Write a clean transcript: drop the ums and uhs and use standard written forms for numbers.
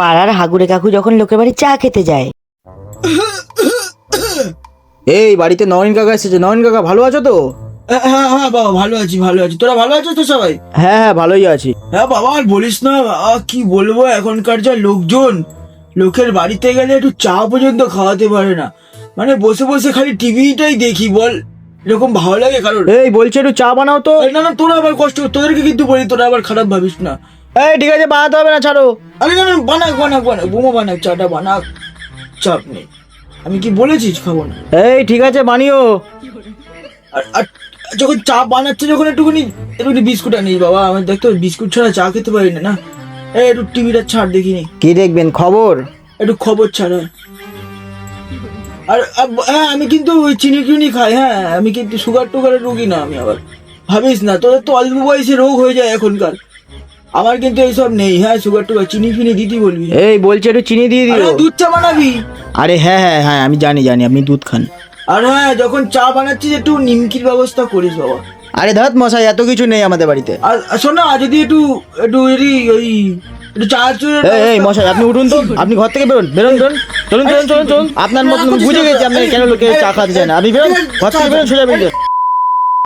পাড়ার হাগুরে কাকু যখন লোকের বাড়ি চা খেতে যায়। এই বাড়িতে নয়ন কাকা এসেছে। নয়ন কাকা ভালো আছো তো? হ্যাঁ হ্যাঁ বাবা, ভালো আছি ভালো আছি। তোরা ভালো আছিস তো সবাই? হ্যাঁ হ্যাঁ ভালোই আছি। হ্যাঁ বাবা, আর বলিস না, কি বলবো, এখনকার যা লোকজন, লোকের বাড়িতে গেলে একটু চা পর্যন্ত খাওয়াতে পারে না। মানে বসে বসে খালি টিভিটাই দেখি, বল এরকম ভালো লাগে কারোর? এই বলছে একটু চা বানাও তো। না না, তোরা আবার কষ্ট, তোদেরকে কিন্তু বলি, তোরা আবার খারাপ ভাবিস না। এই ঠিক আছে, বানাতে হবে না, ছাড়ো। আরে না না, বানাক বানাক বানাক, বোমা বানাক, চাটা বানাক, চাপ নেই। আমি কি বলেছিস খাবো না? এই ঠিক আছে, বানিও। আর যখন চা বানাচ্ছে, যখন একটুখানি বিস্কুট আনিস বাবা। আমি দেখতো বিস্কুট ছাড়া চা খেতে পারি না। না একটু টিভিটা ছাড় দেখিনি, কি দেখবেন, খবর? একটু খবর ছাড়া। আর হ্যাঁ, আমি কিন্তু ওই চিনি টিনি খাই। হ্যাঁ, আমি কিন্তু সুগার টুগারের রোগী না আমি। আবার ভাবিস না, তোদের তো অল্প বয়সে রোগ হয়ে যায় এখনকার। আমার কিন্তু এইসব নেই। হ্যাঁ, সুগার টুগার, চিনি ফিনি দিতে বলবি। এই বলছে একটু চিনি দিয়ে আরে দিও। দুধ চা বানাবি? আরে হ্যাঁ হ্যাঁ হ্যাঁ, আমি জানি জানি আপনি দুধ খান। আর হ্যাঁ, যখন চা বানাচ্ছিস একটু নিমকির ব্যবস্থা করিস বাবা। আরে ধাত মশাই, এত কিছু নেই আমাদের বাড়িতে। আর শোন না, যদি একটু একটু যদি ওই একটু চা চুরের এই মশাই, আপনি উঠুন তো, আপনি ঘর থেকে বেরোন বেরোন বেরোন, চলুন চলুন চলুন চলুন। আপনার মতন বুঝে গেছি আপনি কেন লোকে চা খাতে চান না। আপনি বেরোন, ঘর থেকে বেরোন, সোজা বেরিয়ে যান।